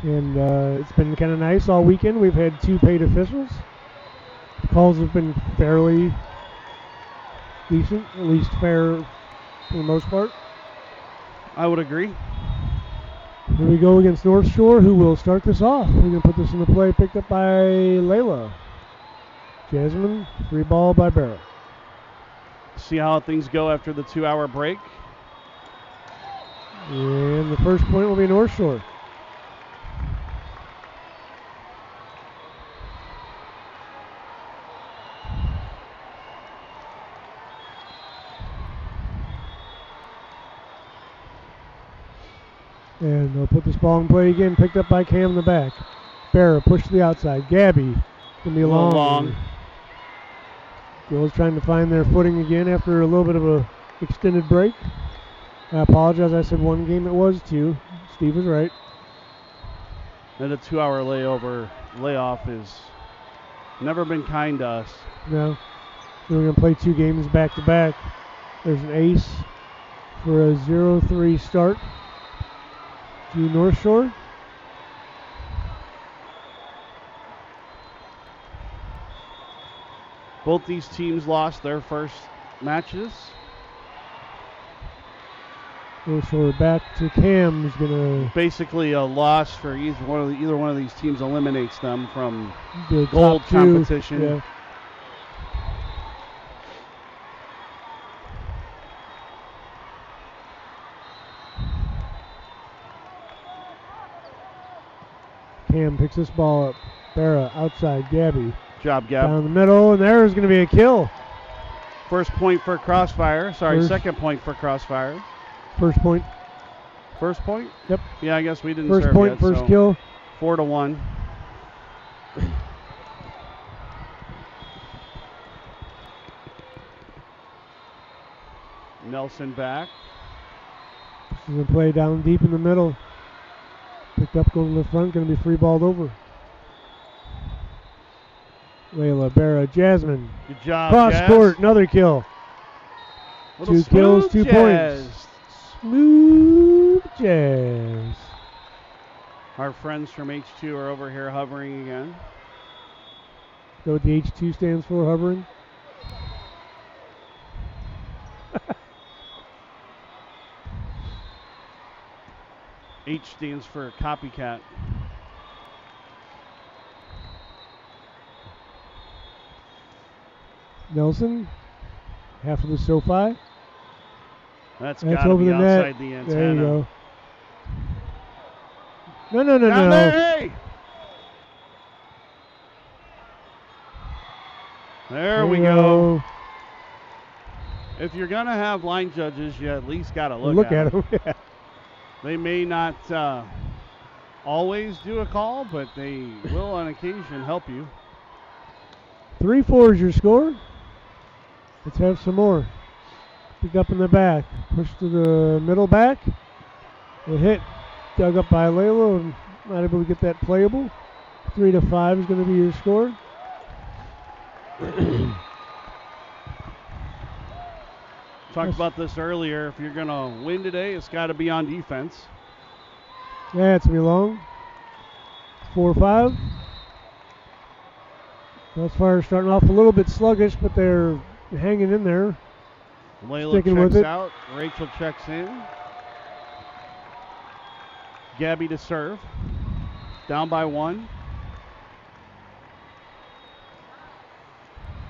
And it's been kind of nice all weekend. We've had 2 paid officials. The calls have been fairly decent, at least fair for the most part. I would agree. Here we go against North Shore, who will start this off. We're going to put this in the play, picked up by Layla. Jasmine, free ball by Barra. See how things go after the 2-hour break. And the first point will be North Shore. And they'll put this ball in play again, picked up by Cam in the back. Barra pushed to the outside. Gabby can be long. Girls trying to find their footing again after a little bit of a extended break. I apologize. I said 1 game. It was 2. Steve was right. And a 2-hour layoff has never been kind to us. No. So we're going to play 2 games back to back. There's an ace for a 0-3 start to North Shore. Both these teams lost their first matches. North Shore back to Cam, who's going to... Basically a loss for either one of these teams eliminates them from the gold top 2 competition. Yeah. Cam picks this ball up. Barra outside. Gabby. Job, Gab. Down the middle, and there's going to be a kill. First point for Crossfire. Second point for Crossfire. First point. First point? Yep. Yeah, I guess we didn't first serve point, yet, first so kill. 4-1. Nelson back. This is going to play down deep in the middle. Picked up, going to the front, going to be free balled over. Layla, Barra, Jasmine. Good job, Cross Jazz. court, another kill. 2 kills, 2 Jazz. points. Smooth Jazz. Our friends from H2 are over here hovering again. Know what the H2 stands for, hovering? H stands for copycat. Nelson, half of the SoFi. That's got to over be the outside net. the antenna. There you go. No. Down there, hey! There we go. If you're going to have line judges, you at least got to look at them. Yeah. They may not always do a call, but they will on occasion help you. 3-4 is your score. Let's have some more. Pick up in the back. Push to the middle back. A hit dug up by Layla and not able to get that playable. 3-5 is going to be your score. Talked about this earlier. If you're going to win today, it's got to be on defense. Yeah, it's going to be long. 4-5. Crossfire starting off a little bit sluggish, but they're hanging in there. Layla sticking checks with it. out. Rachel checks in. Gabby to serve. Down by 1.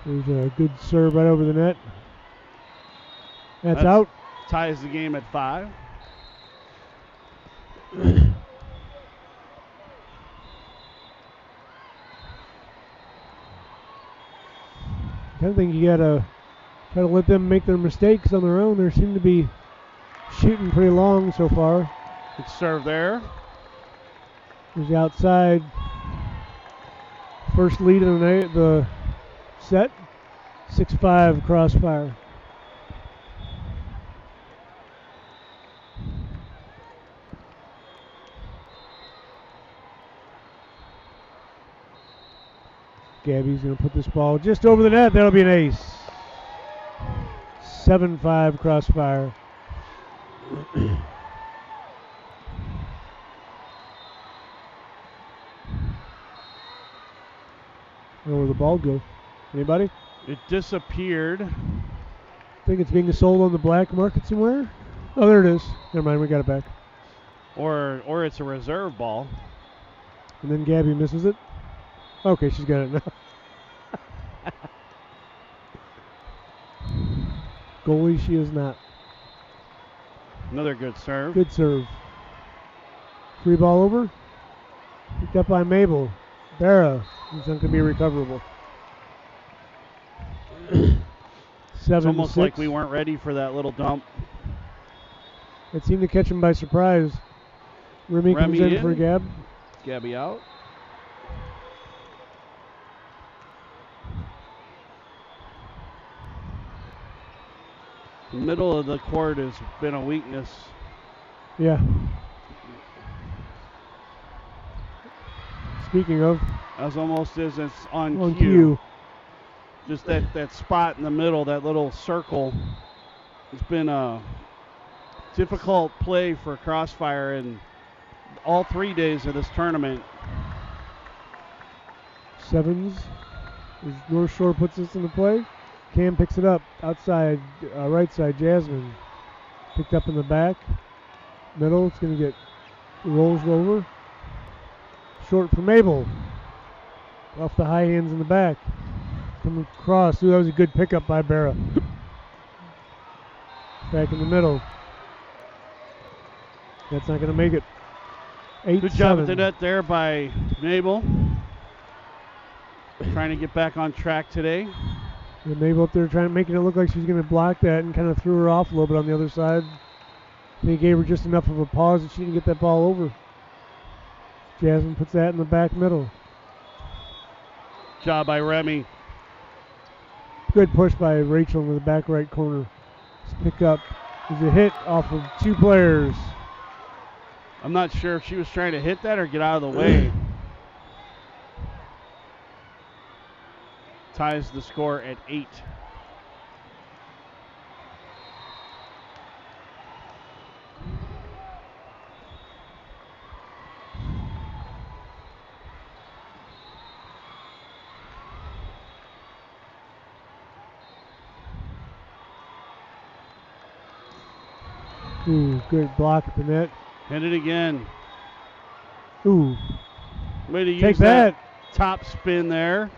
There's a good serve right over the net. That's out. Ties the game at 5. I think you gotta try to let them make their mistakes on their own. They seem to be shooting pretty long so far. Good serve there. There's the outside. First lead of the set. 6-5 Crossfire. Gabby's going to put this ball just over the net. That'll be an ace. 7-5 Crossfire. know where the ball go. Anybody? It disappeared. Think it's being sold on the black market somewhere? Oh, there it is. Never mind, we got it back. Or it's a reserve ball. And then Gabby misses it. Okay, she's got it now. Goalie, she is not. Another good serve. Good serve. Free ball over. Picked up by Mabel. Barra. It's not going to be recoverable. It's almost like we weren't ready for that little dump. It seemed to catch him by surprise. Remy comes in for Gab. Gabby out. The middle of the court has been a weakness. Yeah. Speaking of. As almost as it's on cue. Just that spot in the middle, that little circle. It's been a difficult play for Crossfire in all 3 days of this tournament. Sevens. As North Shore puts this into play. Cam picks it up. Outside, right side, Jasmine. Picked up in the back. Middle, it's going to get rolls over. Short for Mabel. Off the high hands in the back. Coming across. Ooh, that was a good pickup by Barra. Back in the middle. That's not going to make it. 8-7. Good job at the net there by Mabel. Trying to get back on track today. Yeah, Mabel up there making it look like she's going to block that and kind of threw her off a little bit on the other side. They gave her just enough of a pause that she didn't get that ball over. Jasmine puts that in the back middle. Job by Remy. Good push by Rachel in the back right corner. This pick up is a hit off of two players. I'm not sure if she was trying to hit that or get out of the way. Ties the score at 8. Ooh, good block at the net. Hit it again. Ooh. Way to use Take that top spin there.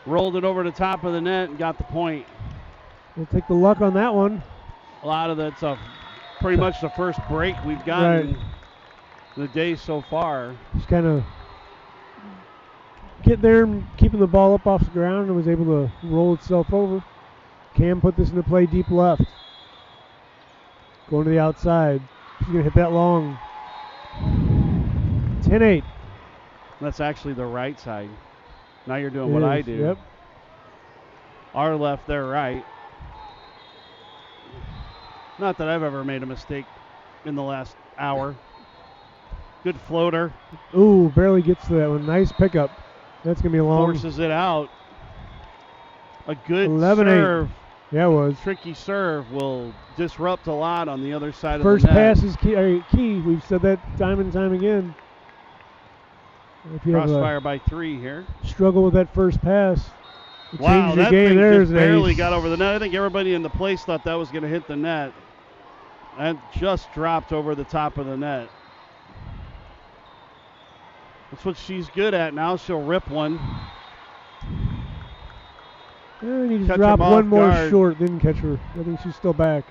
Rolled it over the top of the net and got the point. We'll take the luck on that one. A lot of that's pretty much the first break we've gotten the day so far. Just kind of getting there and keeping the ball up off the ground and was able to roll itself over. Cam put this into play deep left. Going to the outside. She's going to hit that long. 10-8. That's actually the right side. Now you're doing what I do. Yep. Our left, their right. Not that I've ever made a mistake in the last hour. Good floater. Ooh, barely gets to that one. Nice pickup. That's going to be long. Forces it out. A good 11-8. serve. Yeah, it was. Tricky serve will disrupt a lot on the other side First of the net. pass is key. We've said that time and time again. If you Crossfire by 3 here. Struggle with that first pass. Wow, that game. thing There's just barely got over the net. I think everybody in the place thought that was going to hit the net. And just dropped over the top of the net. That's what she's good at now. She'll rip one. And you just drop one more short, didn't catch her. I think she's still back.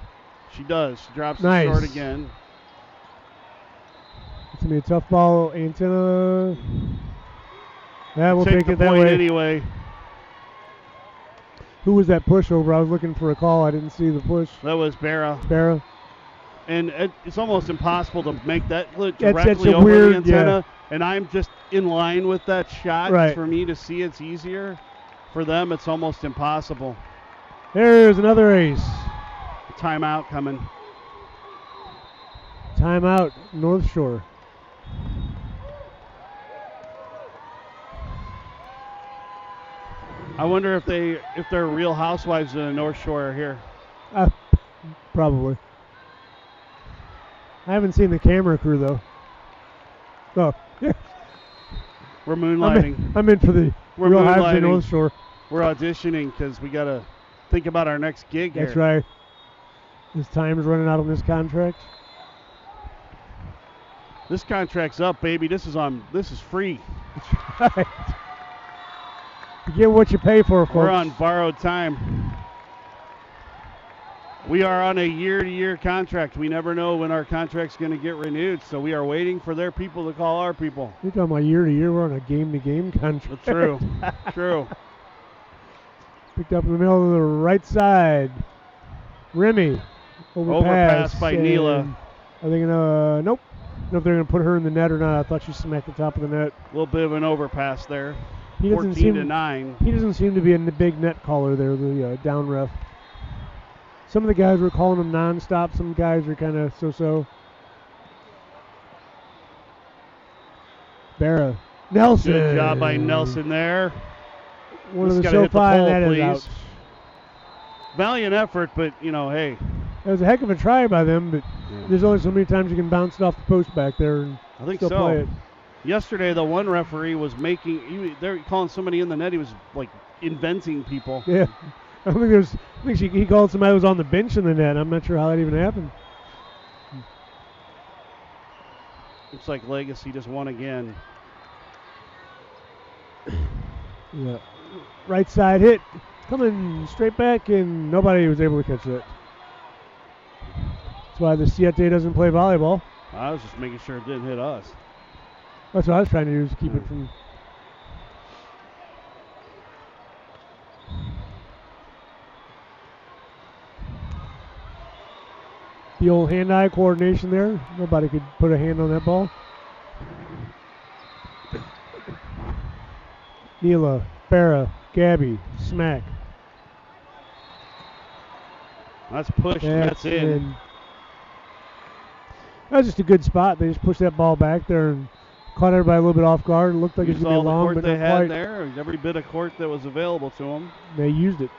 She does. She drops nice. it short again. It's going to be a tough ball. Antenna. Yeah, we'll take it that way. way. Anyway. Who was that push over? I was looking for a call. I didn't see the push. That was Barra. Barra. And it's almost impossible to make that directly over weird, the antenna. Yeah. And I'm just in line with that shot. Right. For me to see, it's easier. For them, it's almost impossible. There's another ace. Timeout coming. Timeout, North Shore. I wonder if they're real housewives in the North Shore are here. Probably. I haven't seen the camera crew though. Oh, yeah. We're moonlighting. I'm in for the We're real high for the moonlighting. North Shore. We're auditioning because we got to think about our next gig here. That's right. His time is running out on this contract. This contract's up, baby. This is free. That's right. You get what you pay for, folks. We're on borrowed time. We are on a year-to-year contract. We never know when our contract's going to get renewed, so we are waiting for their people to call our people. You're talking about year-to-year. We're on a game-to-game contract. True. True. Picked up in the middle of the right side. Remy. Overpass by Neela. Are they going to... Nope. I don't know if they're going to put her in the net or not. I thought she smacked the top of the net. A little bit of an overpass there. 14-9. He doesn't seem to be a big net caller there, the down ref. Some of the guys were calling him nonstop. Some guys are kind of so-so. Barra. Nelson. Good job by Nelson there. One of the SoFi, and that is out. Valiant effort, but, hey. It was a heck of a try by them, but there's only so many times you can bounce it off the post back there and I think still so. play it. Yesterday, the one referee was they're calling somebody in the net. He was, like, inventing people. Yeah. I think he called somebody who was on the bench in the net. I'm not sure how that even happened. Looks like Legacy just won again. Yeah. Right side hit. Coming straight back, and nobody was able to catch that. That's why the Siete doesn't play volleyball. I was just making sure it didn't hit us. That's what I was trying to do, is keep it from... The old hand-eye coordination there. Nobody could put a hand on that ball. Neela, Farah, Gabby, smack. That's pushed, and that's in. That was just a good spot. They just pushed that ball back there and caught everybody a little bit off guard. It looked like it was going to be long, but not quite. There, every bit of court that was available to them. They used it.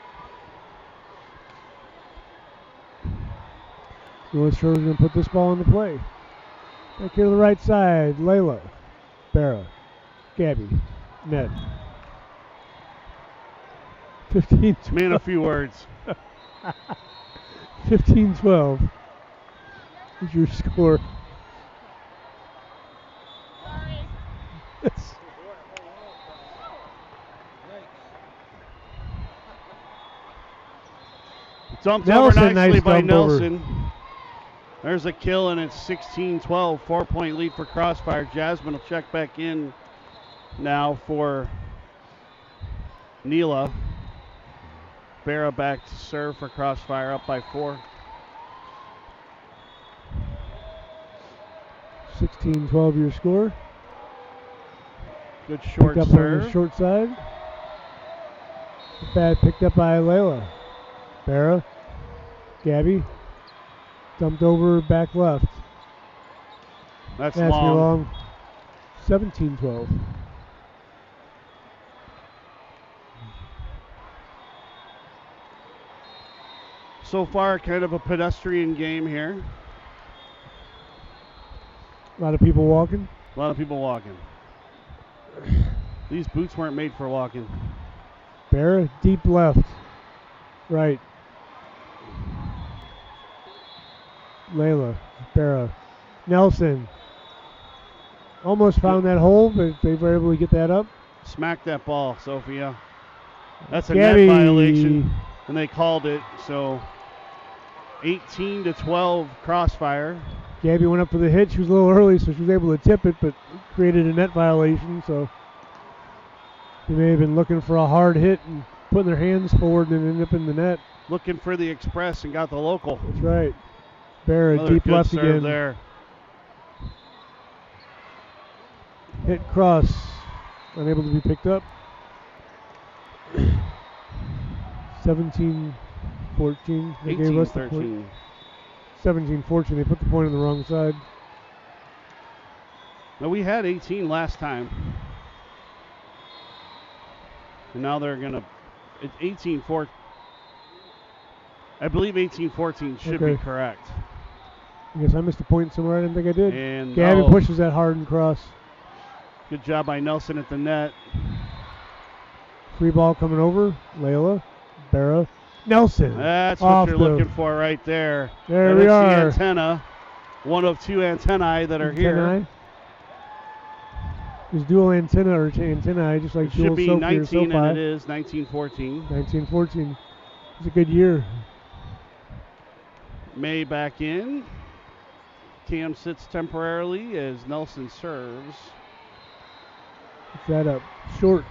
North Shore's going to put this ball into play. Back here to the right side, Layla, Barra, Gabby, net. 15. Man, a few words. 15-12 is your score. Dumped over nicely nice by Nelson. Over. There's a kill, and it's 16-12. 4-point lead for Crossfire. Jasmine will check back in now for Neela. Barra back to serve for Crossfire, up by 4. 16-12 your score. Good short picked up serve. On the short side. Bad picked up by Layla. Barra. Gabby. Dumped over back left. That's long. 17-12. So far, kind of a pedestrian game here. A lot of people walking. A lot of people walking. These boots weren't made for walking. Barra, deep left. Right. Layla, Barra. Nelson. Almost found that hole, but they were able to get that up. Smack that ball, Sophia. That's a Gabby. net violation, and they called it. So 18-12 Crossfire. Gabby went up for the hit. She was a little early, so she was able to tip it, but created a net violation. So they may have been looking for a hard hit and putting their hands forward and ended up in the net. Looking for the express and got the local. That's right. Barra, Another deep good left serve again. There. Hit cross. Unable to be picked up. 17-14. They gave us the point. 17-14. They put the point on the wrong side. No, we had 18 last time. And now they're going to... It's 18-14. I believe 18-14 should be correct. I guess I missed a point somewhere. I didn't think I did. And Gabby pushes that hard and cross. Good job by Nelson at the net. Free ball coming over. Layla, Barra, Nelson. That's what you're looking for right there. There we are. The antenna. One of two antennae that are here. There's dual antenna or antennae, just like it dual should be SoFi 19, and it is 1914. 1914. It's a good year. May back in. Cam sits temporarily as Nelson serves. It's that up short.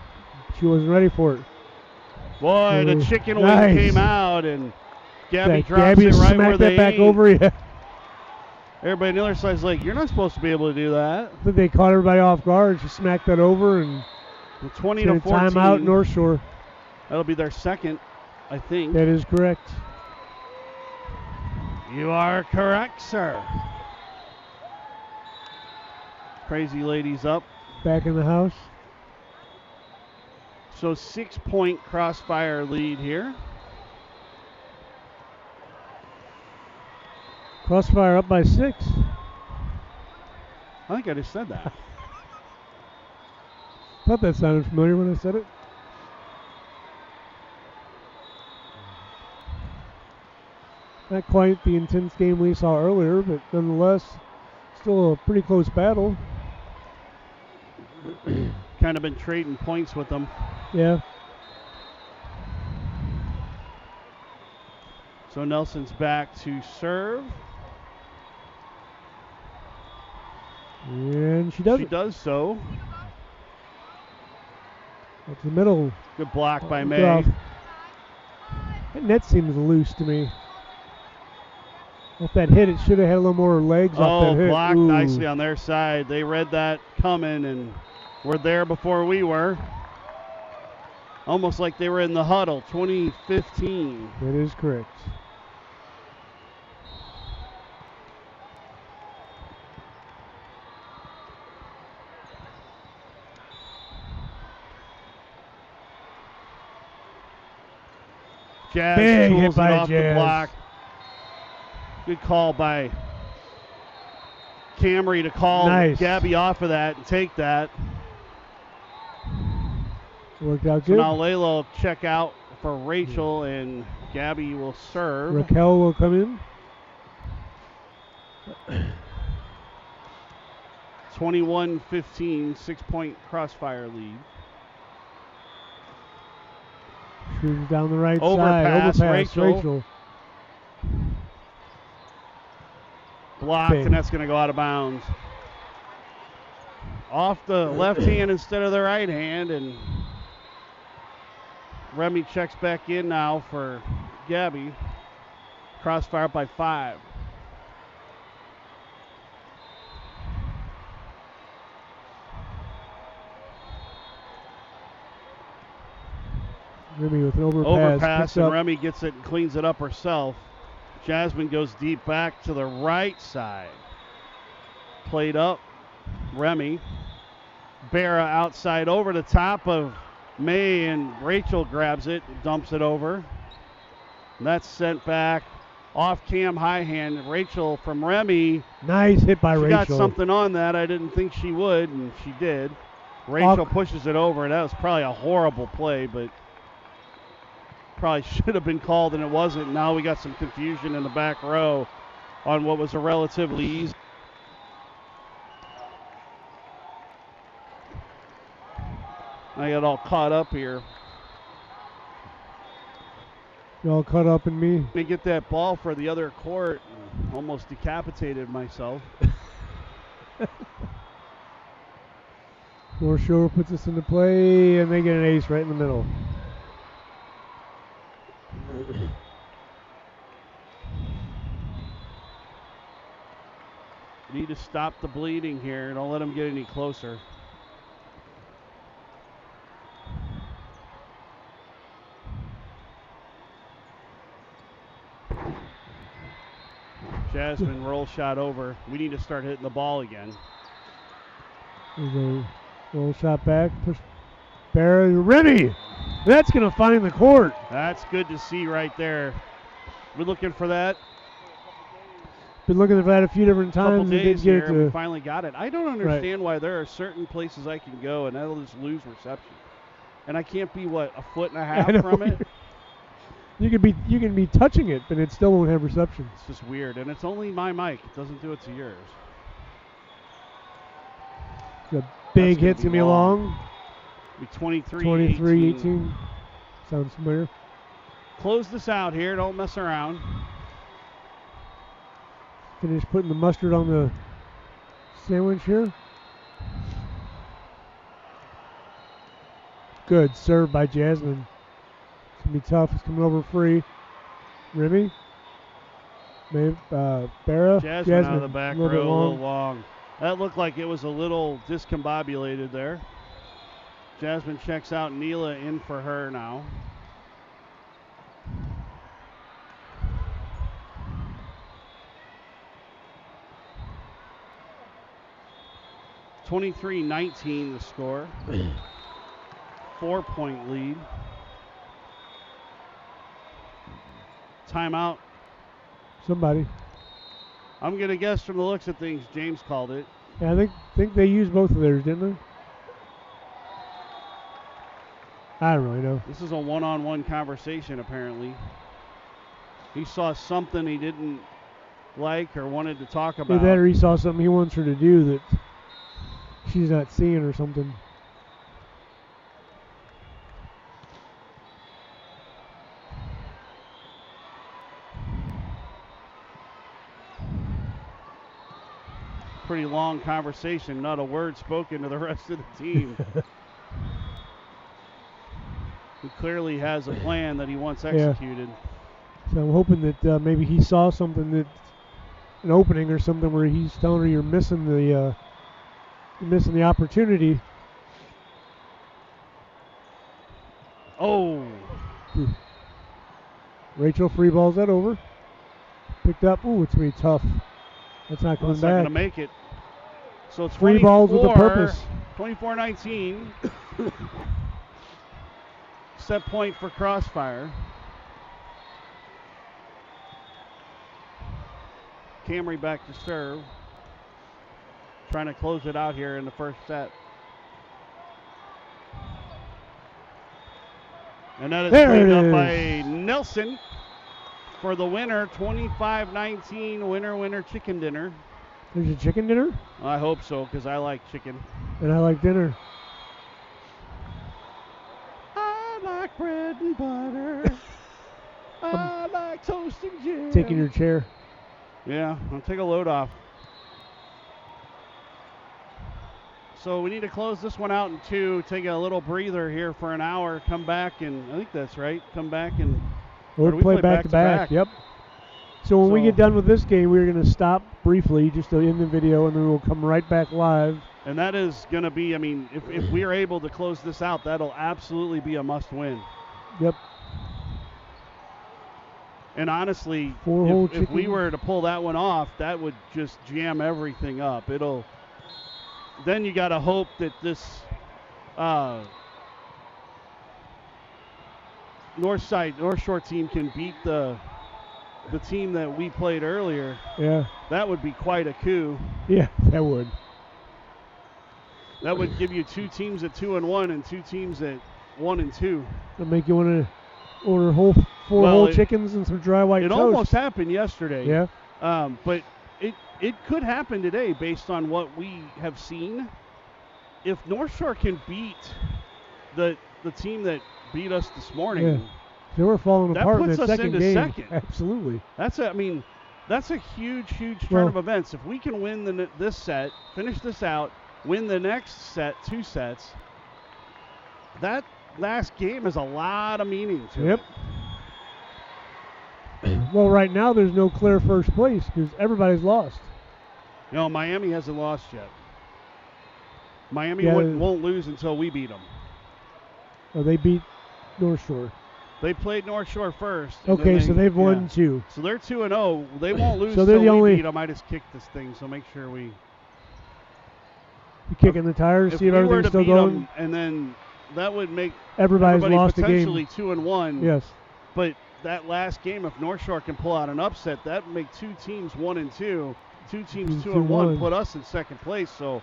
She wasn't ready for it. Boy, the chicken wing came out, and Gabby drops Gabby it right smacked where that they back over. Yeah. Everybody on the other side's like, you're not supposed to be able to do that. But they caught everybody off guard. She smacked that over, and 20 to 14. Timeout North Shore. That'll be their second, I think. That is correct. You are correct, sir. Crazy Ladies up. Back in the house. So 6-point Crossfire lead here. Crossfire up by 6. I think I just said that. Thought that sounded familiar when I said it. Not quite the intense game we saw earlier, but nonetheless, still a pretty close battle. Kind of been trading points with them. Yeah. So Nelson's back to serve. And she does. She does so. That's the middle. Good block by May. That net seems loose to me. If that hit, it should have had a little more legs off that hit. Blocked nicely on their side. They read that coming and were there before we were. Almost like they were in the huddle. 2015. That is correct. Jazz big hit tools it by off Jazz. The block. Good call by Camry to call Gabby off of that and take that. Worked out so good. Now Layla will check out for Rachel, and Gabby will serve. Raquel will come in. 21-15, 6-point Crossfire lead. Shoots down the right Overpass, side. Rachel. Blocked, and that's going to go out of bounds. Off the left hand instead of the right hand, and Remy checks back in now for Gabby. Crossfire up by 5. Remy with an overpass. Overpass, and Remy gets it and cleans it up herself. Jasmine goes deep back to the right side. Played up. Remy. Barra outside over the top of May, and Rachel grabs it, dumps it over. And that's sent back off Cam high hand. Rachel from Remy. Nice hit by Rachel. She got something on that. I didn't think she would, and she did. Rachel pushes it over. That was probably a horrible play, but probably should have been called, and it wasn't. Now we got some confusion in the back row on what was a relatively easy. I got all caught up here. You all caught up in me. They get that ball for the other court. Almost decapitated myself. North Shore puts us into play, and they get an ace right in the middle. Need to stop the bleeding here. Don't let them get any closer. Jasmine roll shot over. We need to start hitting the ball again. There's a roll shot back. Push. Barry Remy. That's going to find the court. That's good to see right there. We're looking for that. Been looking for that a few different times. Couple days here, we finally got it. I don't understand why there are certain places I can go and I'll just lose reception. and I can't be, what, a foot and a half from it? You can be touching it, but it still won't have reception. It's just weird, and it's only my mic. It doesn't do it to yours. The big hit's going to be long. Be 23-18. Sounds familiar. Close this out here. Don't mess around. Finish putting the mustard on the sandwich here. Good serve by Jasmine. It's going to be tough. It's coming over free. Remy. Maybe Barra. Jasmine out of the back row, a little long. That looked like it was a little discombobulated there. Jasmine checks out. Neela in for her now. (23-19) the score. 4-point lead. Timeout. Somebody. I'm going to guess from the looks of things, James called it. Yeah, I think they used both of theirs, didn't they? I don't really know. This is a one-on-one conversation, apparently. He saw something he didn't like or wanted to talk about. Either that or he saw something he wants her to do that she's not seeing or something. Pretty long conversation, not a word spoken to the rest of the team. He clearly has a plan that he wants executed. Yeah. So I'm hoping that maybe he saw something, that an opening or something where he's telling her you're missing the opportunity. Oh. Rachel free balls that over. Picked up. Ooh, it's going to be tough. That's not coming back. Not going to make it. So it's free balls with a purpose. 24-19. Set point for Crossfire. Camry back to serve. Trying to close it out here in the first set. And that is played up by Nelson for the winner. 25-19. Winner, chicken dinner. There's a chicken dinner? I hope so, because I like chicken. And I like dinner. I like bread and butter. I like toast and jam. Taking your chair. Yeah, I'll take a load off. So we need to close this one out in 2, take a little breather here for an hour, come back, and I think that's right. Come back and we'll play back to back. Yep. So when we get done with this game, we're going to stop briefly just to end the video, and then we'll come right back live. And that is going to be, I mean, if we are able to close this out, that'll absolutely be a must-win. Yep. And honestly, if we were to pull that one off, that would just jam everything up. Then you got to hope that this North Shore team can beat the team that we played earlier. Yeah. That would be quite a coup. Yeah, that would. That would give you 2 teams at 2-1 and 2 teams at 1-2. It'll make you want to order four whole chickens and some dry white toast. It almost happened yesterday. Yeah. But it could happen today based on what we have seen. If North Shore can beat the team that beat us this morning, they were falling apart in that second game. Second. Absolutely. That's a huge turn of events. If we can win this set, finish this out, win the next set, 2 sets, that last game has a lot of meaning to it. Well, right now there's no clear first place because everybody's lost. No, Miami hasn't lost yet. Miami won't lose until we beat them. Oh, they beat North Shore. They played North Shore first. Okay, so they've won 2. So they're 2-0. They won't lose so until we beat them. I just kicked this thing, so make sure we... You kicking the tires, see if everything's still going? And then that would make everybody lost potentially a game. 2-1. Yes. But that last game, if North Shore can pull out an upset, that would make 2 teams 1-2. 2 teams 2-1, put us in second place. So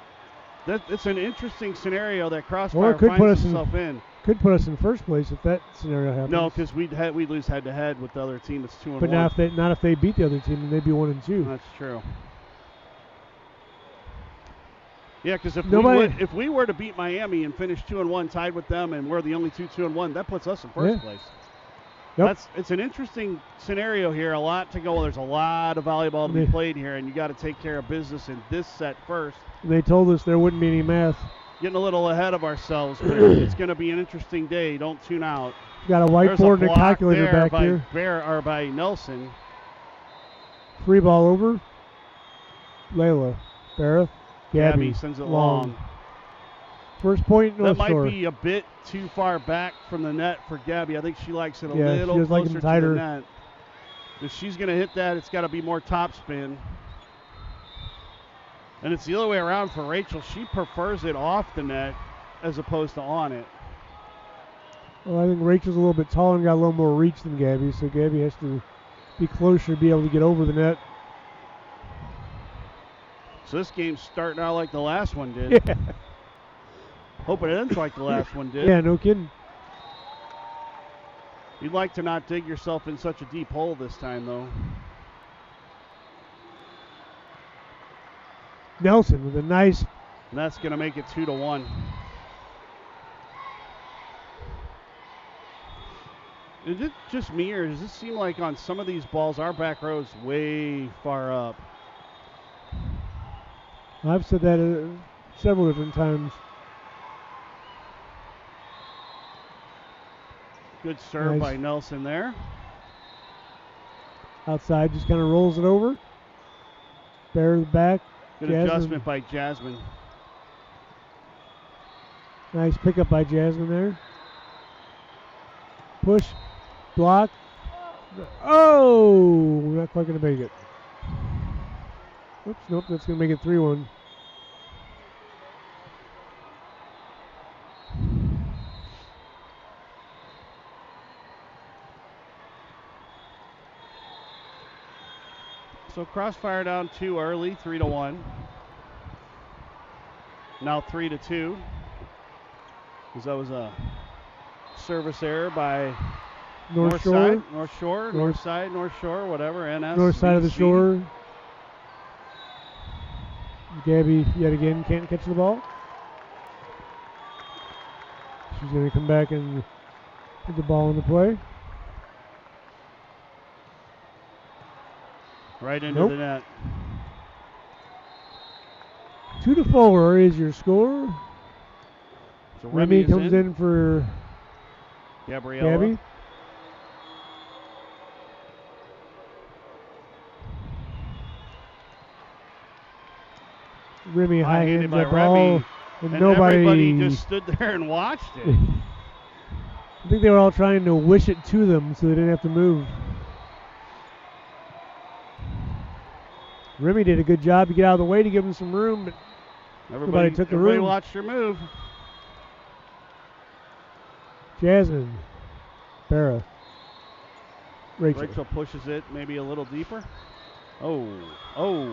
It's an interesting scenario that Well, Crossfire it could put finds us himself in. Could put us in first place if that scenario happens. No, because we'd lose head-to-head with the other team that's 2-1. But not if they beat the other team, then they'd be 1-2. That's true. Yeah, because if we were to beat Miami and finish 2-1, tied with them, and we're the only 2-1, that puts us in first place. Yep. It's an interesting scenario here. A lot to go. There's a lot of volleyball to be played here, and you got to take care of business in this set first. They told us there wouldn't be any math. Getting a little ahead of ourselves, but it's going to be an interesting day. Don't tune out. Got a whiteboard and a calculator back here. By Nelson. Free ball over. Layla. Barra. Gabby sends it long. First point, no That score. might be a bit too far back from the net for Gabby. I think she likes it a little she closer like to the net. If she's going to hit that, it's got to be more topspin. And it's the other way around for Rachel. She prefers it off the net as opposed to on it. Well, I think Rachel's a little bit taller and got a little more reach than Gabby, so Gabby has to be closer to be able to get over the net. So this game's starting out like the last one did. Yeah. Hoping it ends like the last one did. Yeah, no kidding. You'd like to not dig yourself in such a deep hole this time, though. Nelson with a nice. And that's going to make it 2-1. Is it just me, or does it seem like on some of these balls our back row is way far up? I've said that several different times. Good serve by Nelson there. Outside, just kind of rolls it over. Bare the back. Good adjustment by Jasmine. Nice pickup by Jasmine there. Push. Block. Oh! Not quite going to make it. Oops, nope, that's going to make it 3-1. So Crossfire down 2 early, 3-1. Now 3-2. Because that was a service error by North Shore, whatever, NS. North side of the shore. Gabby, yet again, can't catch the ball. She's going to come back and put the ball in the play. Right into the net. 2-4 is your score. So Remy comes in for Gabriella. Gabby. Remy high-handed the ball, and everybody just stood there and watched it. I think they were all trying to wish it to them so they didn't have to move. Remy did a good job to get out of the way to give him some room, but everybody took the room. Everybody watched her move. Jasmine. Barra. Rachel pushes it maybe a little deeper. Oh.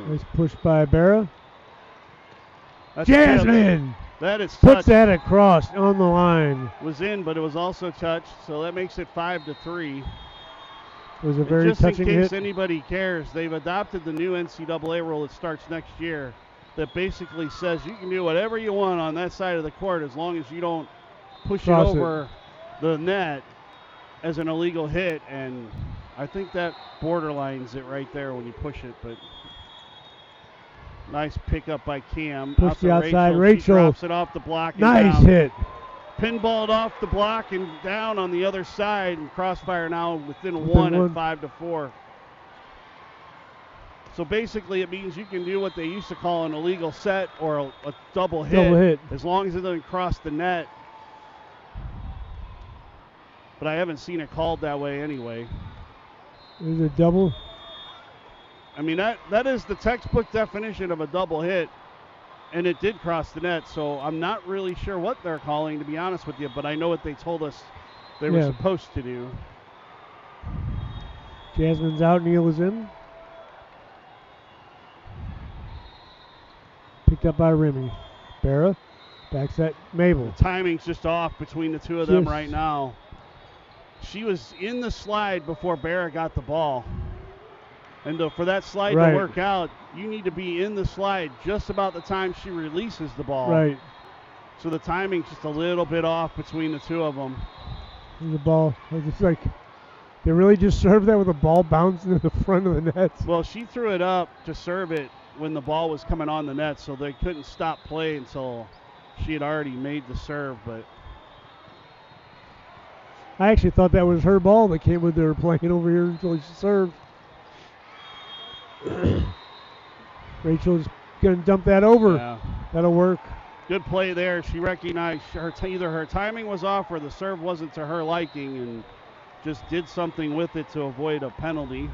Nice push by Barra. That's Jasmine! That is puts that across on the line. Was in, but it was also touched, so that makes it 5-3. It was a very touching hit. Just in case anybody cares, they've adopted the new NCAA rule that starts next year that basically says you can do whatever you want on that side of the court as long as you don't push it over the net as an illegal hit. And I think that borderlines it right there when you push it. But nice pickup by Cam. Push the outside. Rachel. She drops it off the block. Nice hit. Pinballed off the block and down on the other side, and Crossfire now within one at 5-4. So basically it means you can do what they used to call an illegal set or a double hit as long as it doesn't cross the net. But I haven't seen it called that way anyway. Is it double? I mean, that is the textbook definition of a double hit. And it did cross the net, so I'm not really sure what they're calling, to be honest with you, but I know what they told us they were supposed to do. Jasmine's out, Neal is in. Picked up by Remy. Barra backs at Mabel. The timing's just off between the two of them right now. She was in the slide before Barra got the ball. And for that slide to work out, you need to be in the slide just about the time she releases the ball. Right. So the timing's just a little bit off between the two of them. And the ball, it's like they really just served that with a ball bouncing in the front of the net. Well, she threw it up to serve it when the ball was coming on the net, so they couldn't stop play until she had already made the serve. But I actually thought that was her ball that came with her playing over here until she served. Rachel's going to dump that over. Yeah. That'll work. Good play there. She recognized either her timing was off or the serve wasn't to her liking and just did something with it to avoid a penalty.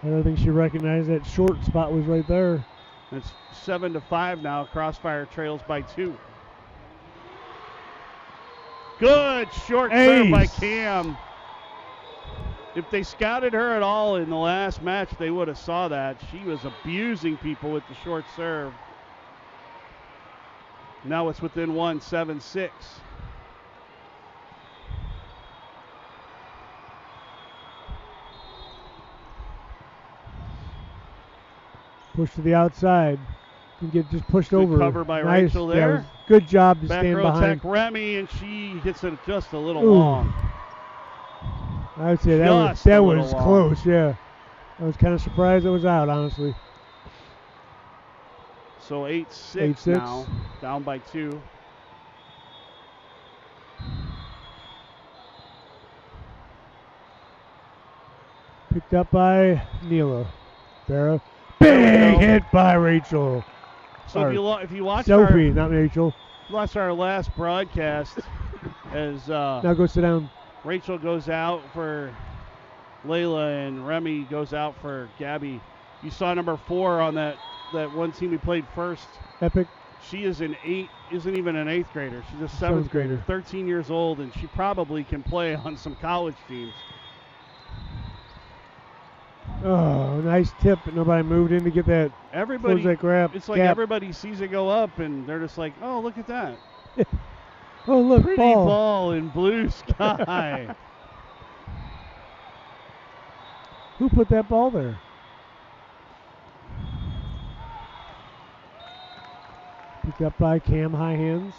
I don't think she recognized that short spot was right there. It's 7-5 now. Crossfire trails by 2. Good short serve by Cam. If they scouted her at all in the last match, they would have saw that. She was abusing people with the short serve. Now it's within 1, 7-6. Push to the outside. Can get just pushed over. Cover by Rachel there. Yeah, good job to back stand row behind. Tech Remy, and she hits it just a little long. I would say that was close, yeah. I was kind of surprised it was out, honestly. So 8-6 now, down by 2. Picked up by Neela. Barra. Big hit by Rachel. So if you watch Sophie, not Rachel. Watch our last broadcast as now go sit down. Rachel goes out for Layla and Remy goes out for Gabby. You saw number 4 on that one team we played first. Epic. She isn't even an 8th grader. She's a 7th grader, 13 years old, and she probably can play on some college teams. Oh, nice tip, but nobody moved in to get that. Everybody, that grab. It's like everybody sees it go up, and they're just like, "Oh, look at that! Oh, look, pretty ball in blue sky." Who put that ball there? Picked up by Cam, high hands,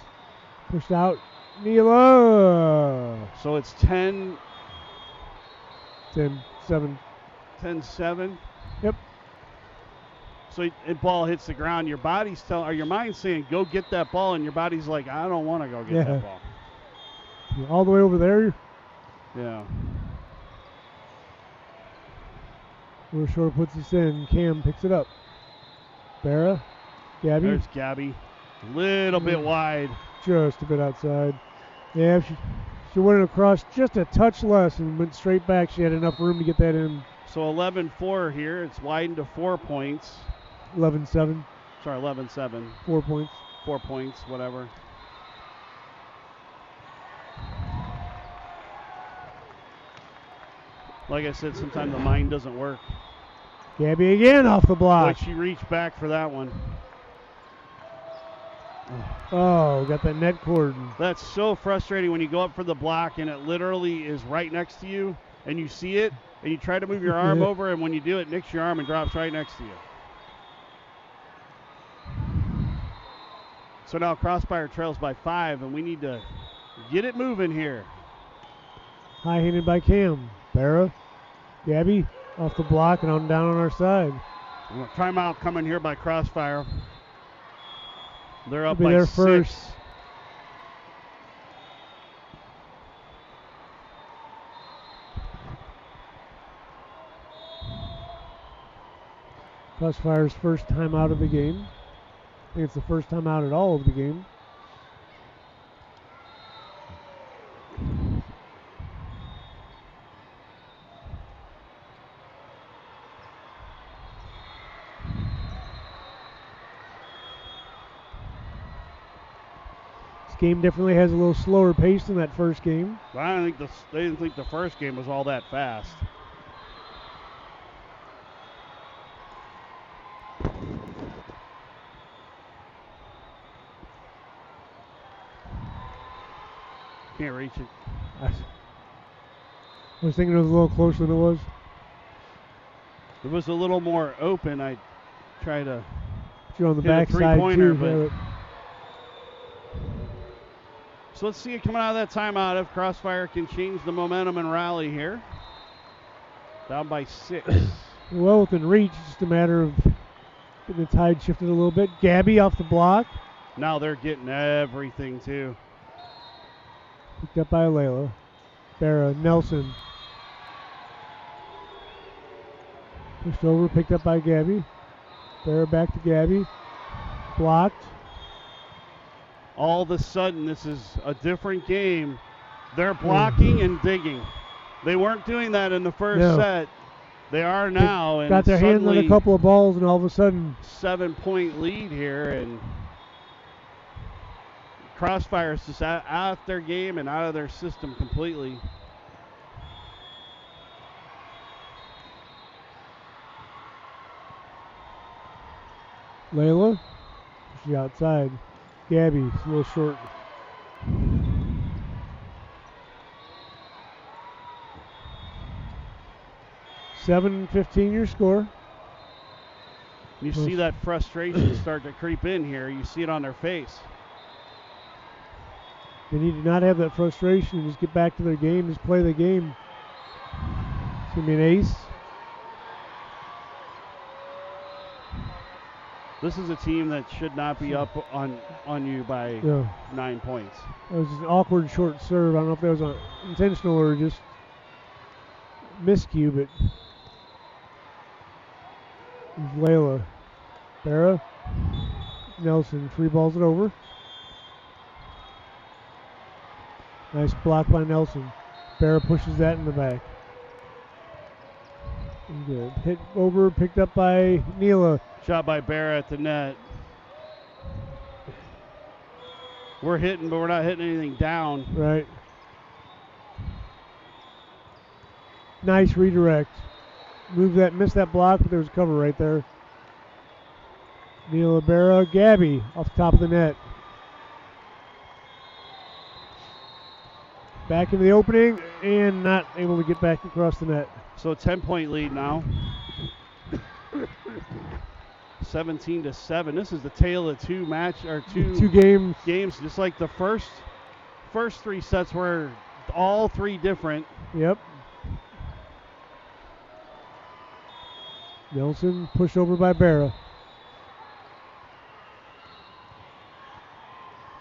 pushed out. Neela. So it's 10-7. 10-7. Yep. So the ball hits the ground. Your body's your mind's saying, "Go get that ball," and your body's like, "I don't want to go get that ball." All the way over there. Yeah. Real short puts this in. Cam picks it up. Barra. Gabby. There's Gabby. A little bit wide. Just a bit outside. Yeah, she went across just a touch less and went straight back. She had enough room to get that in. So 11-4 here. It's widened to 4 points. 11-7. Sorry, 11-7. 4 points. 4 points, whatever. Like I said, sometimes the mind doesn't work. Gabby again off the block. Boy, she reached back for that one. Oh, got that net cord. That's so frustrating when you go up for the block and it literally is right next to you and you see it and you try to move your arm over, and when you do it nicks your arm and drops right next to you. So now Crossfire trails by 5, and we need to get it moving here. High-handed by Cam. Barra. Gabby off the block and on down on our side. Timeout coming here by Crossfire. They're up by 6. First. Crossfire's first time out of the game. I think it's the first time out at all of the game. This game definitely has a little slower pace than that first game. I don't think they didn't think the first game was all that fast. Can't reach it. I was thinking it was a little closer than it was. If it was a little more open, I'd try to You're on the hit a backside three-pointer. too. So let's see it coming out of that timeout if Crossfire can change the momentum and rally here. Down by 6. Well within reach. It's just a matter of getting the tide shifted a little bit. Gabby off the block. Now they're getting everything too. Picked up by Layla. Barra, Nelson. Pushed over, picked up by Gabby. Barra back to Gabby. Blocked. All of a sudden, this is a different game. They're blocking and digging. They weren't doing that in the first set. They are now. Got their hands on a couple of balls, and all of a sudden 7-point lead here, and Crossfire is just out of their game and out of their system completely. Layla, she's outside. Gabby, a little short. $7-15 your score. You see that frustration start to creep in here. You see it on their face. They need to not have that frustration and just get back to their game, just play the game. It's going to be an ace. This is a team that should not be up on you by 9 points. It was an awkward short serve. I don't know if that was intentional or just miscue, but Layla. Barra. Nelson free balls it over. Nice block by Nelson. Barra pushes that in the back. Good. Hit over, picked up by Neela. Shot by Barra at the net. We're hitting, but we're not hitting anything down. Right. Nice redirect. Missed that block, but there was cover right there. Neela, Barra, Gabby off the top of the net. Back into the opening and not able to get back across the net. So a 10-point lead now. 17-7. This is the tale of two games. Just like the first 3 sets were all 3 different. Yep. Nelson pushed over by Barra.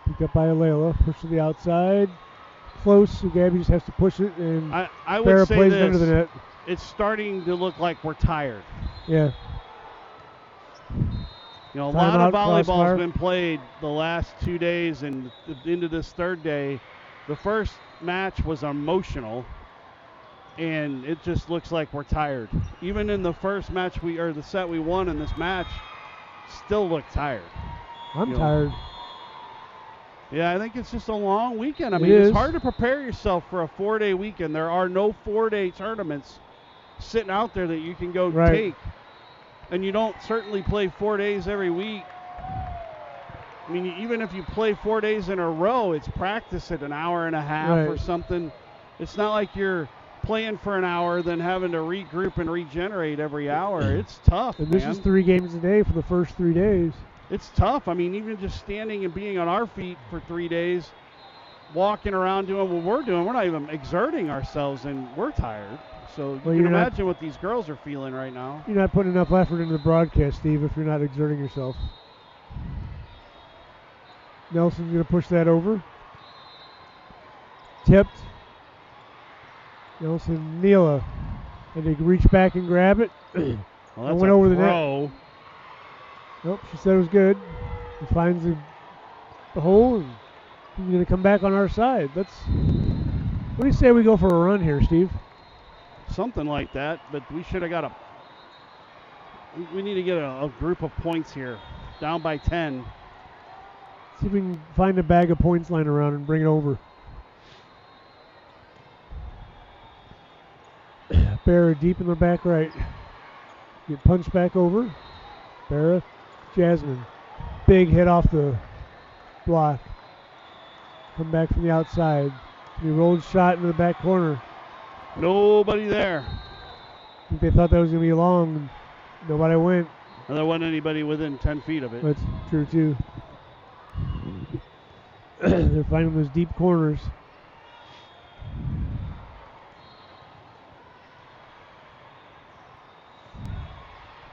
Picked up by Layla. Push to the outside. Close, so Gabby just has to push it, and I would Barra say plays this, it under the net. It's starting to look like we're tired. Yeah. You know, a lot of volleyball has been played the last 2 days and into this third day. The first match was emotional, and it just looks like we're tired. Even in the first match the set we won in this match, still look tired. I'm tired. Yeah, I think it's just a long weekend. I mean, it's hard to prepare yourself for a 4-day weekend. There are no 4-day tournaments sitting out there that you can go take. And you don't certainly play 4 days every week. I mean, even if you play 4 days in a row, it's practice at an hour and a half or something. It's not like you're playing for an hour, then having to regroup and regenerate every hour. It's tough, and this is 3 games a day for the first 3 days. It's tough. I mean, even just standing and being on our feet for 3 days, walking around doing what we're doing, we're not even exerting ourselves, and we're tired. So you can imagine what these girls are feeling right now. You're not putting enough effort into the broadcast, Steve, if you're not exerting yourself. Nelson's going to push that over. Tipped. Nelson, Neela. And they reach back and grab it. Well, that's went over the net. Nope, she said it was good. He finds the hole, and he's going to come back on our side. What do you say we go for a run here, Steve? Something like that, but we should have got we need to get a group of points here. Down by 10. See if we can find a bag of points lying around and bring it over. Barra deep in the back right. Get punched back over. Barra, Jasmine. Big hit off the block. Come back from the outside. He rolled shot into the back corner. Nobody there. I think they thought that was going to be long. Nobody went. And there wasn't anybody within 10 feet of it. That's true, too. They're finding those deep corners.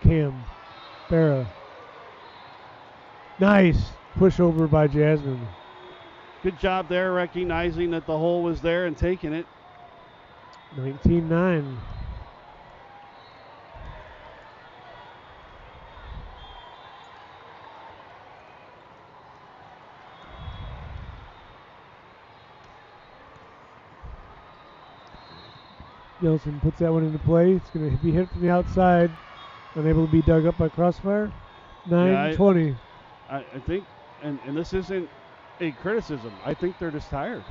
Cam. Barra. Nice push over by Jasmine. Good job there, recognizing that the hole was there and taking it. 19-9. Nelson puts that one into play. It's going to be hit from the outside. Unable to be dug up by Crossfire. 9-20. I think, and this isn't a criticism. I think they're just tired.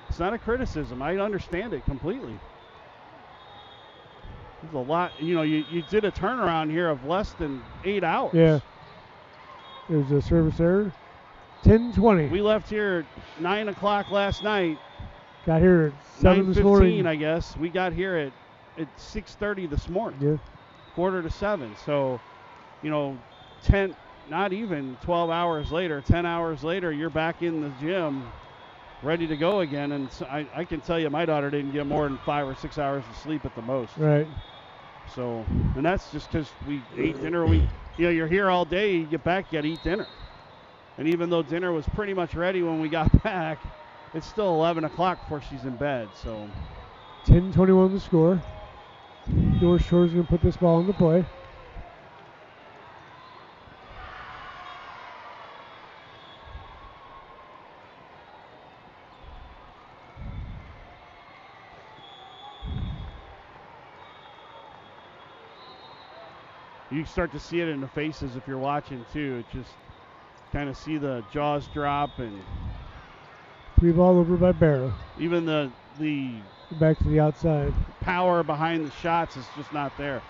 It's not a criticism. I understand it completely. There's a lot. You did a turnaround here of less than 8 hours. Yeah. There's a service error. 10-20. We left here at 9 o'clock last night. Got here at 7 this morning. 9:15, I guess. We got here at 6:30 this morning. Yeah. 6:45. So, 10, not even 12 hours later, 10 hours later, you're back in the gym ready to go again. And so I can tell you my daughter didn't get more than 5 or 6 hours of sleep at the most. Right. So, and that's just because we ate dinner. You're here all day, you get back, you got to eat dinner. And even though dinner was pretty much ready when we got back, it's still 11 o'clock before she's in bed. So 10-21 the score. North Shore's going to put this ball into play. you start to see it in the faces if you're watching too. It just kind of see the jaws drop, and Free ball over by Barrow. even the Back to the outside. power behind the shots is just not there.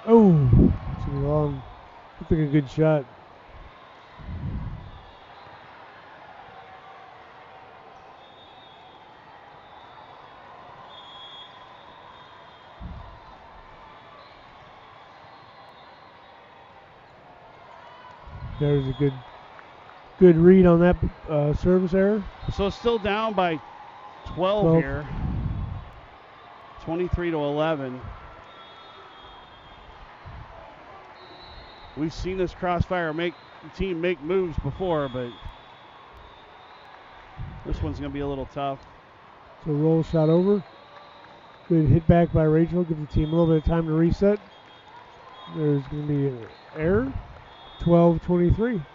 Oh, too long. Looked like a good shot. There's a good read on that service error. So still down by 12 here. 23-11. We've seen this Crossfire team make moves before, but this one's going to be a little tough. So roll shot over. Good hit back by Rachel. Gives the team a little bit of time to reset. There's going to be an error. 12-23.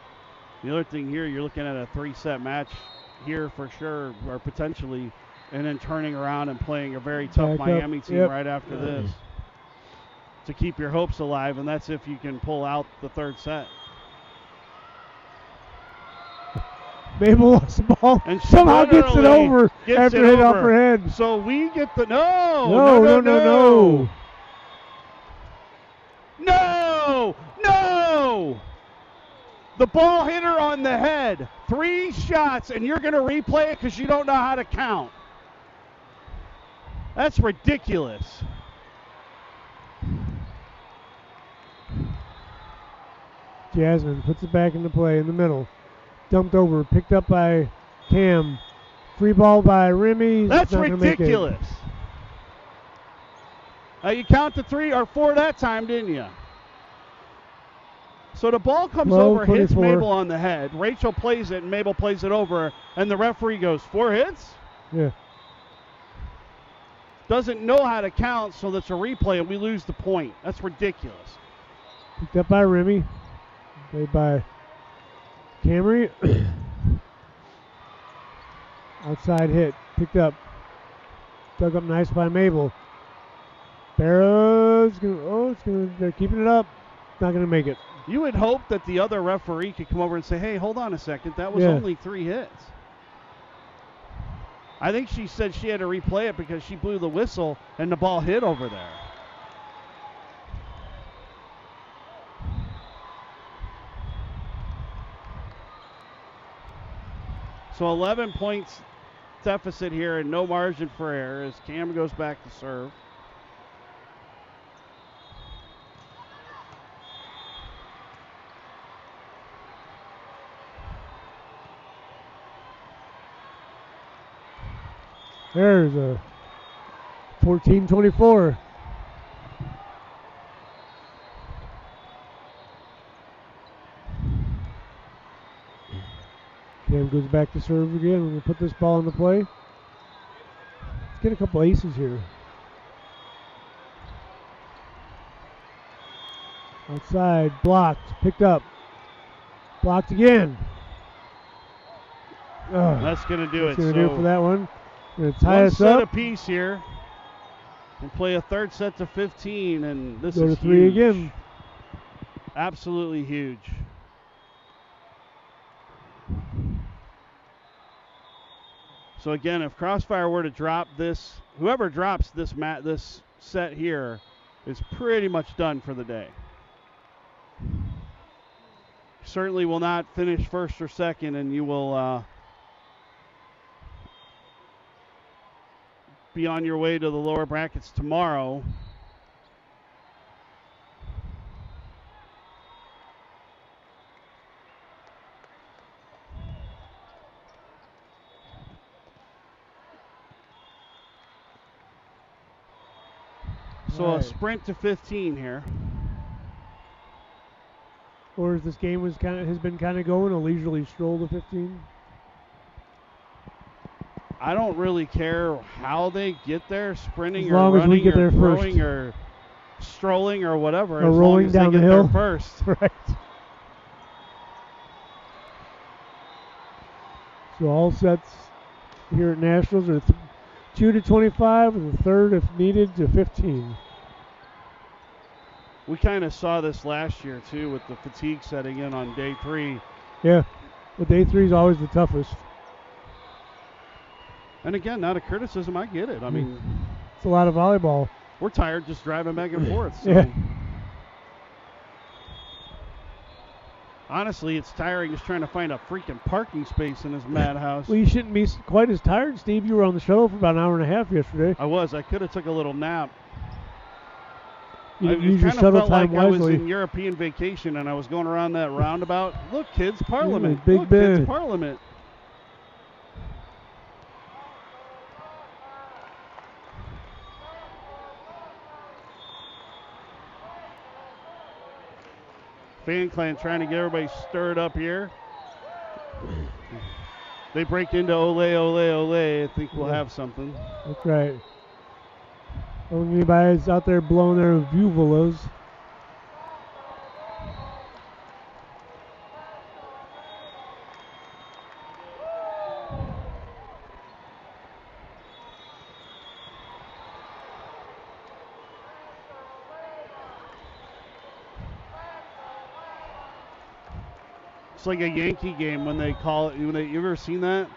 The other thing here, you're looking at a 3-set match here for sure, or potentially, and then turning around and playing a very tough Miami team right after this to keep your hopes alive, and that's if you can pull out the third set. Mabel lost the ball And somehow gets it over after hit off her head. So we get the No. The ball hit her on the head. 3 shots, and you're going to replay it because you don't know how to count. That's ridiculous. Jasmine puts it back into play in the middle. Dumped over, picked up by Cam. Free ball by Remy. That's ridiculous. You count to 3 or 4 that time, didn't you? So the ball comes over, hits Mabel on the head. Rachel plays it, and Mabel plays it over, and the referee goes, 4 hits? Yeah. Doesn't know how to count, so that's a replay, and we lose the point. That's ridiculous. Picked up by Remy. Played by Camry. Outside hit. Picked up. Dug up nice by Mabel. Barrow's they're keeping it up. Not going to make it. You would hope that the other referee could come over and say, hey, hold on a second. That was only 3 hits. I think she said she had to replay it because she blew the whistle and the ball hit over there. So 11 points deficit here and no margin for error as Cam goes back to serve. There's a 14-24. Cam goes back to serve again. We're going to put this ball into play. Let's get a couple aces here. Outside, blocked, picked up. Blocked again. That's going to do it. That's going to do it for that one. Going to tie us up. One set apiece here. We'll play a third set to 15, and this Go is to 3 huge. again. Absolutely huge. So again, if Crossfire were to drop this, whoever drops this set here is pretty much done for the day. Certainly will not finish first or second, and you will be on your way to the lower brackets tomorrow. So a sprint to 15 here. Or as this game has been kind of going, a leisurely stroll to 15. I don't really care how they get there, sprinting as long or as we running get or there throwing first. or strolling or whatever. Or as rolling long as down they the get hill there first. Right. So all sets here at Nationals are 2 to 25, and the third, if needed, to 15. We kind of saw this last year, too, with the fatigue setting in on day 3. Yeah, but day 3 is always the toughest. And again, not a criticism. I get it. I mean, it's a lot of volleyball. We're tired just driving back and forth. So. Yeah. Honestly, it's tiring just trying to find a freaking parking space in this madhouse. Well, you shouldn't be quite as tired, Steve. You were on the shuttle for about an hour and a half yesterday. I was. I could have took a little nap. You didn't use your shuttle time wisely. I was in European vacation and I was going around that roundabout. Look, kids, Parliament. Big Look, Ben. kids, Parliament. Fan Clan trying to get everybody stirred up here. They break into ole, ole, ole. I think we'll have something. That's right. Anybody's out there blowing their vuvulas. It's like a Yankee game when they call it. You ever seen that?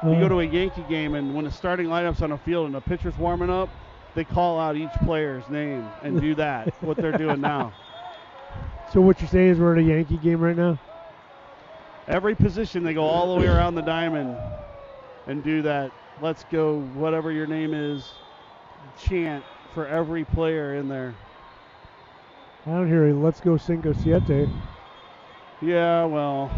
You go to a Yankee game and when the starting lineup's on the field and the pitcher's warming up, they call out each player's name and do that, what they're doing now. So what you're saying is we're at a Yankee game right now? Every position, they go all the way around the diamond and do that. Let's go, whatever your name is, chant for every player in there. I don't hear a let's go Cinco Siete. Yeah, well.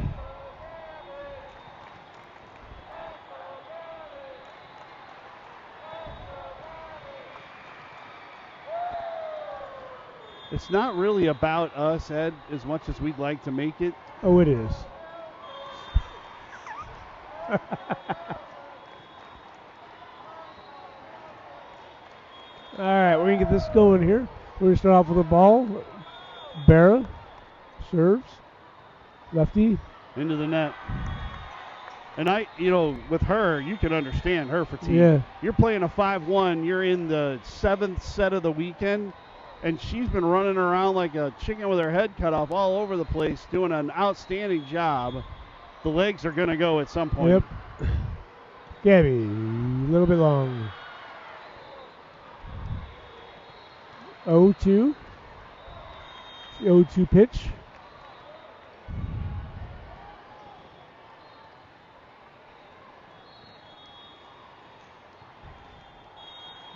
It's not really about us, Ed, as much as we'd like to make it. Oh, it is. All right, we're going to get this going here. We're going to start off with the ball. Barra serves. Lefty. Into the net. And with her, you can understand her fatigue. Yeah. You're playing a 5-1. You're in the 7th set of the weekend. And she's been running around like a chicken with her head cut off all over the place, doing an outstanding job. The legs are going to go at some point. Yep. Gabby, a little bit long. 0-2. 0-2 pitch.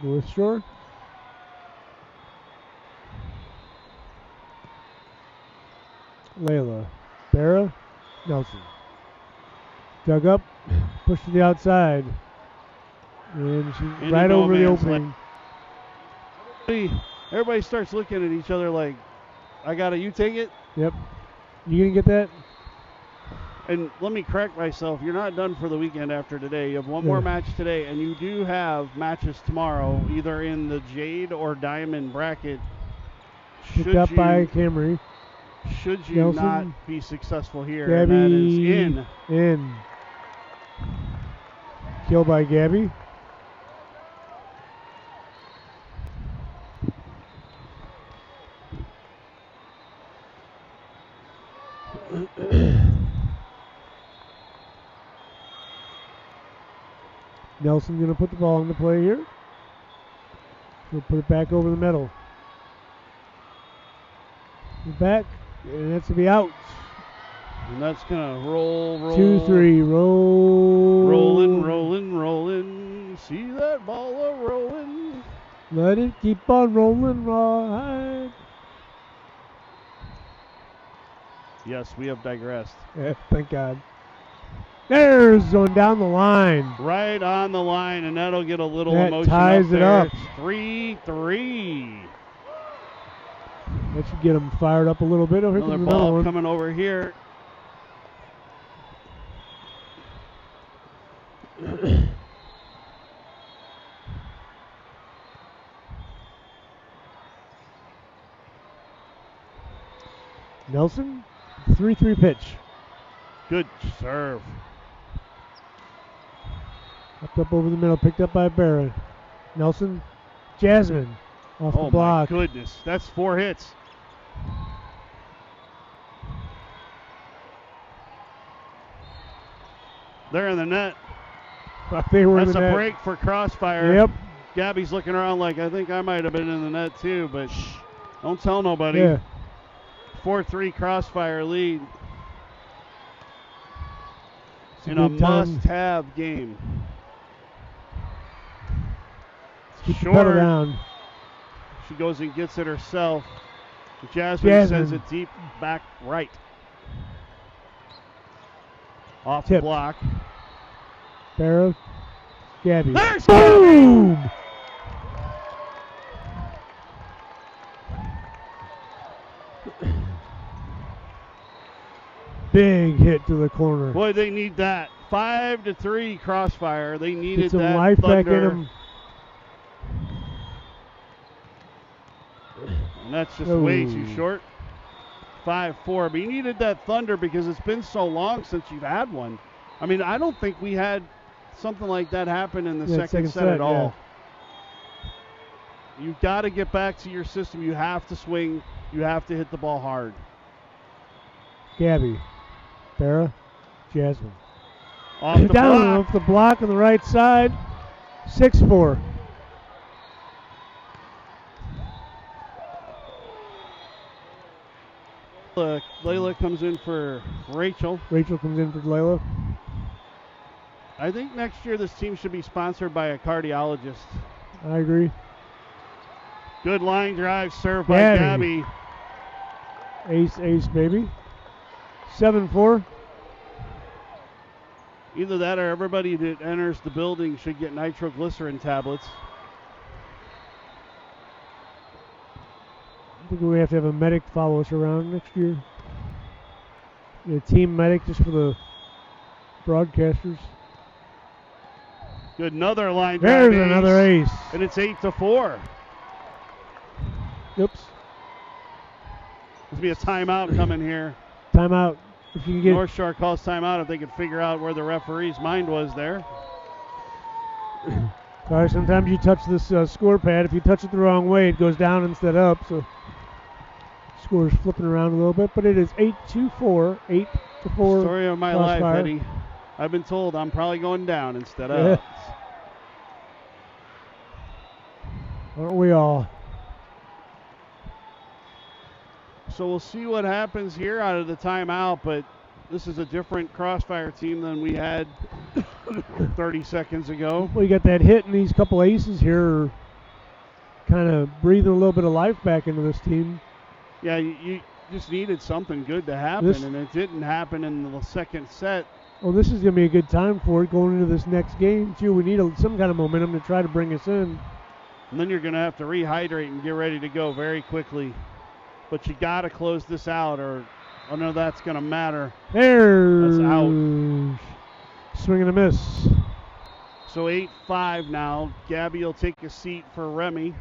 North Shore. Layla. Barra. Nelson. Dug up. Pushed to the outside. And she's right over the opening. Everybody starts looking at each other like, you take it? Yep. You going to get that? And let me correct myself. You're not done for the weekend after today. You have one more match today, and you do have matches tomorrow, either in the Jade or Diamond bracket. Picked up by Camry. Should you Nelson, not be successful here, Gabby, and that is in. Kill by Gabby. Nelson going to put the ball into play here. He'll put it back over the middle. Back, and that's to be out. And that's going to roll. 2-3, roll. Rolling. See that ball a-rolling. Let it keep on rolling right. Yes, we have digressed. Yeah, thank God. There's going down the line. Right on the line, and that'll get a little that emotion ties up it there. up. It's 3-3. That should get them fired up a little bit. Here Another comes ball one. coming over here. Nelson, 3-3 pitch. Good serve. Up over the middle, picked up by Barrett. Nelson, Jasmine, off the block. Oh my goodness, that's 4 hits. They're in the net. They were That's in the a net. break for Crossfire. Yep. Gabby's looking around like, I think I might have been in the net too, but don't tell nobody. Yeah. 4-3 Crossfire lead. It's in a good time. must-have game. Keep the pedal down. She goes and gets it herself. Jasmine sends it deep back right. Off the block. Barrow. Gabby. There's boom! Gabby! Big hit to the corner. Boy, they need that. 5-3 Crossfire. They needed Get some that life thunder. back in them. And that's just way too short. 5-4. But you needed that thunder because it's been so long since you've had one. I mean, I don't think we had something like that happen in the second set at all. Yeah. You've got to get back to your system. You have to swing. You have to hit the ball hard. Gabby. Farrah. Jasmine. Off the down block. off the block on the right side. 6-4. Layla comes in for Rachel. Rachel comes in for Layla. I think next year this team should be sponsored by a cardiologist. I agree. Good line drive served by Gabby. Ace, baby. 7-4. Either that or everybody that enters the building should get nitroglycerin tablets. I think we have to have a medic follow us around next year. A team medic just for the broadcasters. Good, another line drive. There's another ace. And it's 8-4. Oops. There's be a timeout coming here. Timeout. If you can get North Shore calls timeout if they can figure out where the referee's mind was there. Sorry, sometimes you touch this score pad. If you touch it the wrong way, it goes down instead of up. So score's flipping around a little bit, but it is 8-4. 8-4. Story of my life, Crossfire. Eddie. I've been told I'm probably going down instead of up. Aren't we all? So we'll see what happens here out of the timeout, but this is a different Crossfire team than we had 30 seconds ago. Well, you got that hit and these couple aces here. kind of breathing a little bit of life back into this team. Yeah, you just needed something good to happen, and it didn't happen in the second set. Well, this is going to be a good time for it going into this next game, too. We need some kind of momentum to try to bring us in. And then you're going to have to rehydrate and get ready to go very quickly. But you got to close this out, or I know that's going to matter. That's out. Swing and a miss. So 8-5 now. Gabby will take a seat for Remy.